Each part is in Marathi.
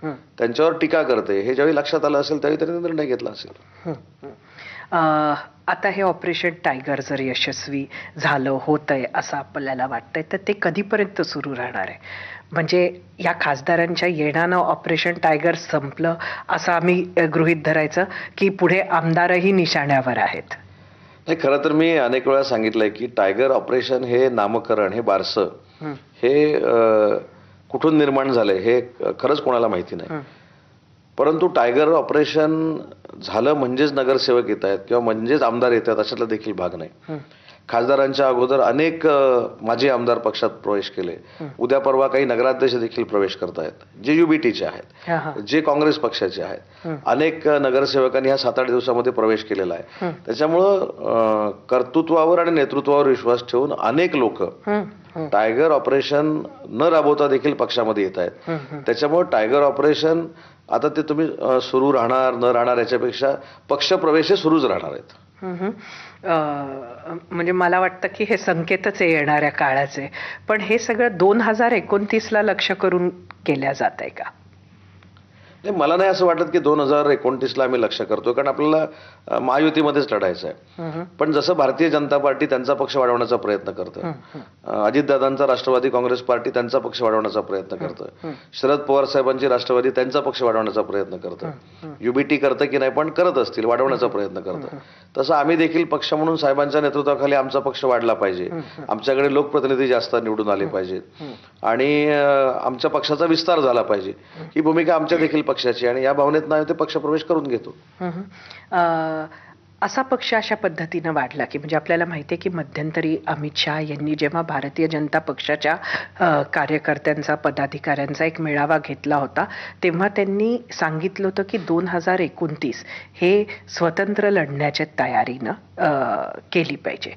त्यांच्यावर टीका करते, हे ज्यावेळी लक्षात आलं असेल त्यावेळी त्यांनी निर्णय घेतला असेल. आता हे ऑपरेशन टायगर जर यशस्वी झालं होतंय असं आपल्याला वाटतंय, तर ते कधीपर्यंत सुरू राहणार आहे? म्हणजे या खासदारांच्या येण्यानं ऑपरेशन टायगर संपलं असं आम्ही गृहीत धरायचं, की पुढे आमदारही निशाण्यावर आहेत? नाही, खरं तर मी अनेक वेळा सांगितलंय की टायगर ऑपरेशन हे नामकरण, हे बारसं हे कुठून निर्माण झालंय हे खरंच कोणाला माहिती नाही. परंतु टायगर ऑपरेशन झालं म्हणजेच नगरसेवक येत आहेत किंवा म्हणजेच आमदार येतात अशातला देखील भाग नाही. खासदारांच्या अगोदर अनेक माजी आमदार पक्षात प्रवेश केले. उद्या परवा काही नगराध्यक्ष देखील प्रवेश करतायत, जे युबीटीचे आहेत, जे काँग्रेस पक्षाचे आहेत. अनेक नगरसेवकांनी ह्या 7-8 दिवसामध्ये प्रवेश केलेला आहे. त्याच्यामुळं कर्तृत्वावर आणि नेतृत्वावर विश्वास ठेवून अनेक लोक टायगर ऑपरेशन न राबवता देखील पक्षामध्ये येत आहेत. त्याच्यामुळे टायगर ऑपरेशन आता ते तुम्ही सुरू राहणार न राहणार याच्यापेक्षा पक्षप्रवेश सुरूच राहणार आहेत. म्हणजे मला वाटतं की हे संकेतच आहे येणाऱ्या काळाचे. पण हे सगळं 2029ला लक्ष करून केल्या जात आहे का? नाही, मला नाही असं वाटत की 2029ला आम्ही लक्ष करतोय, कारण आपल्याला महायुतीमध्येच लढायचं आहे. पण जसं भारतीय जनता पार्टी त्यांचा पक्ष वाढवण्याचा प्रयत्न करतं, अजितदादांचा राष्ट्रवादी काँग्रेस पार्टी त्यांचा पक्ष वाढवण्याचा प्रयत्न करतं, शरद पवार साहेबांची राष्ट्रवादी त्यांचा पक्ष वाढवण्याचा प्रयत्न करतं, युबीटी करतं की नाही पण करत असतील, वाढवण्याचा प्रयत्न करतं. तसं आम्ही देखील पक्ष म्हणून साहेबांच्या नेतृत्वाखाली आमचा पक्ष वाढला पाहिजे, आमच्याकडे लोकप्रतिनिधी जास्त निवडून आले पाहिजेत आणि आमच्या पक्षाचा विस्तार झाला पाहिजे, ही भूमिका आमच्या देखील पक्षाची. आणि या भावनेत नाही ते पक्षप्रवेश करून घेतो. असा पक्ष अशा पद्धतीनं वाढला की म्हणजे आपल्याला माहिती आहे की मध्यंतरी अमित शहा यांनी जेव्हा भारतीय जनता पक्षाच्या कार्यकर्त्यांचा, पदाधिकाऱ्यांचा एक मेळावा घेतला होता, तेव्हा त्यांनी सांगितलं होतं की 2029 हे स्वतंत्र लढण्याच्या तयारीनं केली पाहिजे.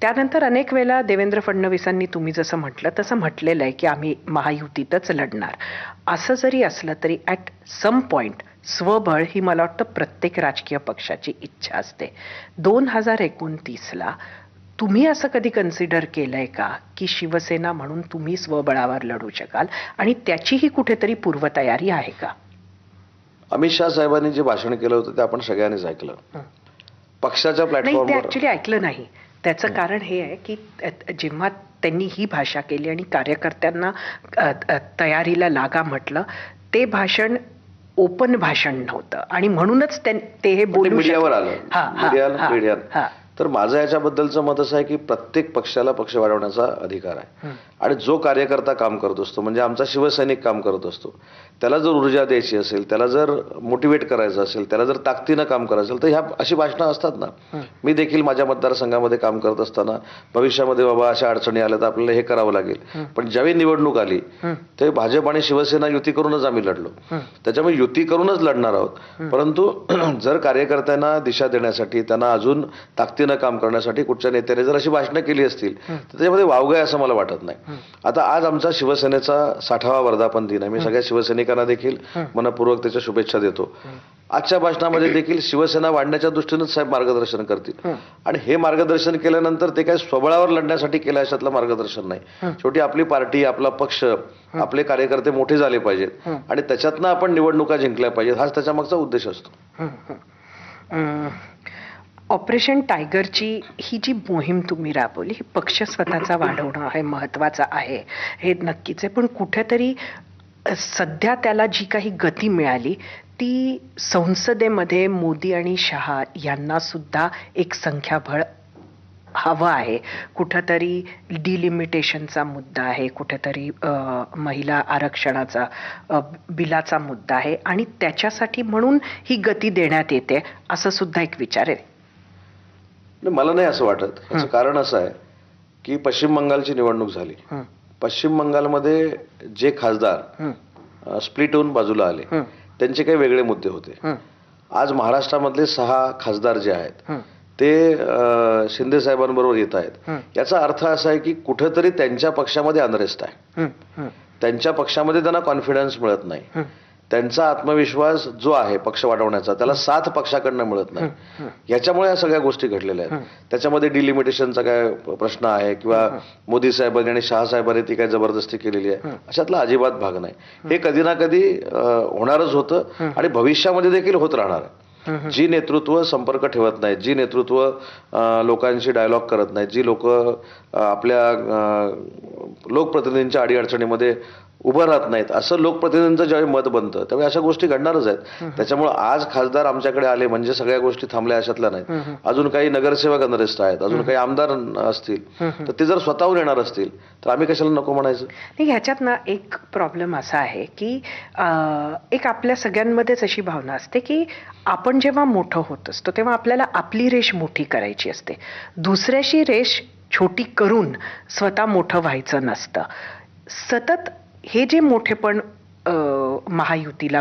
त्यानंतर अनेक वेळेला देवेंद्र फडणवीसांनी तुम्ही जसं म्हटलं तसं म्हटलेलं आहे की आम्ही महायुतीतच लढणार. असं जरी असलं तरी ॲट सम पॉइंट स्वबळ ही मला वाटतं प्रत्येक राजकीय पक्षाची इच्छा असते. 2029ला तुम्ही असं कधी कन्सिडर केलंय का की शिवसेना म्हणून तुम्ही स्वबळावर लढू शकाल आणि त्याचीही कुठेतरी पूर्वतयारी आहे का? अमित शहा साहेबांनी जे भाषण केलं होतं ते आपण सगळ्यांनीच ऐकलं. पक्षाच्या नाही, ते प्लॅटफॉर्मवर ऍक्च्युली ऐकलं नाही. त्याचं कारण हे आहे की जेव्हा त्यांनी ही भाषा केली आणि कार्यकर्त्यांना तयारीला लागा म्हटलं, ते भाषण ओपन भाषण नव्हतं आणि म्हणूनच ते हे बोलू मीडियावर आलं. मीडिया तर माझं याच्याबद्दलचं मत असं आहे की प्रत्येक पक्षाला पक्ष वाढवण्याचा अधिकार आहे आणि जो कार्यकर्ता काम करत असतो, म्हणजे आमचा शिवसैनिक काम करत असतो, त्याला जर ऊर्जा द्यायची असेल, त्याला जर मोटिवेट करायचं असेल, त्याला जर ताकदीनं काम करायचं असेल, तर ह्या अशी भाषणं असतात ना. मी देखील माझ्या मतदारसंघामध्ये काम करत असताना भविष्यामध्ये बाबा अशा अडचणी आल्या तर आपल्याला हे करावं लागेल, पण ज्यावेळी निवडणूक आली ते भाजप आणि शिवसेना युती करूनच आम्ही लढलो. त्याच्यामुळे युती करूनच लढणार आहोत. परंतु जर कार्यकर्त्यांना दिशा देण्यासाठी, त्यांना अजून ताकदीनं काम करण्यासाठी कुठच्या नेत्याने जर अशी भाषणं केली असतील तर त्याच्यामध्ये वावगं असं मला वाटत नाही. आता आज आमचा शिवसेनेचा 60वा वर्धापन दिन आहे. मी सगळ्या शिवसैनिकांना देखील मनपूर्वक त्याच्या शुभेच्छा देतो. आजच्या भाषणामध्ये देखील शिवसेना वाढण्याच्या दृष्टीनेच साहेब मार्गदर्शन करतील आणि हे मार्गदर्शन केल्यानंतर ते काय स्वबळावर लढण्यासाठी केलं अशातलं मार्गदर्शन नाही. शेवटी आपली पार्टी, आपला पक्ष, आपले कार्यकर्ते मोठे झाले पाहिजेत आणि त्याच्यातनं आपण निवडणुका जिंकल्या पाहिजेत, हाच त्याच्या मागचा उद्देश असतो. ऑपरेशन टायगरची ही जी मोहीम तुम्ही राबवली, ही पक्ष स्वतःचा वाढवणं हे महत्वाचं आहे, हे नक्कीच आहे. पण कुठेतरी सध्या त्याला जी काही गती मिळाली ती संसदेमध्ये मोदी आणि शहा यांना सुद्धा एक संख्याबळ हवं आहे. कुठंतरी डिलिमिटेशनचा मुद्दा आहे, कुठेतरी महिला आरक्षणाचा बिलाचा मुद्दा आहे आणि त्याच्यासाठी म्हणून ही गती देण्यात येते असं सुद्धा एक विचार आहे. मला नाही असं वाटत. याचं कारण असं आहे की पश्चिम बंगालची निवडणूक झाली. पश्चिम बंगालमध्ये जे खासदार स्प्लिट होऊन बाजूला आले त्यांचे काही वेगळे मुद्दे होते. आज महाराष्ट्रामधले 6 खासदार जे आहेत ते शिंदे साहेबांबरोबर येत आहेत. याचा अर्थ असा आहे की कुठेतरी त्यांच्या पक्षामध्ये अनरेस्ट आहे, त्यांच्या पक्षामध्ये त्यांना कॉन्फिडन्स मिळत नाही. त्यांचा आत्मविश्वास जो आहे पक्ष वाढवण्याचा त्याला साथ पक्षाकडनं मिळत नाही. याच्यामुळे या सगळ्या गोष्टी घडलेल्या आहेत. त्याच्यामध्ये डिलिमिटेशनचा काय प्रश्न आहे किंवा मोदी साहेबांनी आणि शहा साहेबांनी ती काय जबरदस्ती केलेली आहे, अशातला अजिबात भाग नाही. हे कधी ना कधी होणारच होतं आणि भविष्यामध्ये देखील होत राहणार आहे. जी नेतृत्व संपर्क ठेवत नाहीत, जी नेतृत्व लोकांशी डायलॉग करत नाहीत, जी लोक आपल्या लोकप्रतिनिधींच्या अडीअडचणीमध्ये उभं राहत नाहीत, असं लोकप्रतिनिधींचं ज्यावेळी मत बनतं त्यावेळी अशा गोष्टी घडणारच आहेत. त्याच्यामुळे आज खासदार आमच्याकडे आले म्हणजे सगळ्या गोष्टी थांबल्या अशातल्या नाहीत. अजून काही नगरसेवक अनरेस्ट आहेत, अजून काही आमदार असतील, तर ते जर स्वतःहून येणार असतील तर आम्ही कशाला नको म्हणायचं. नाही, ह्याच्यात ना एक प्रॉब्लेम असा आहे की एक आपल्या सगळ्यांमध्येच अशी भावना असते की आपण जेव्हा मोठं होत असतो तेव्हा आपल्याला आपली रेष मोठी करायची असते, दुसऱ्याशी रेष छोटी करून स्वतः मोठं व्हायचं नसतं. सतत हे जे मोठेपण महायुतीला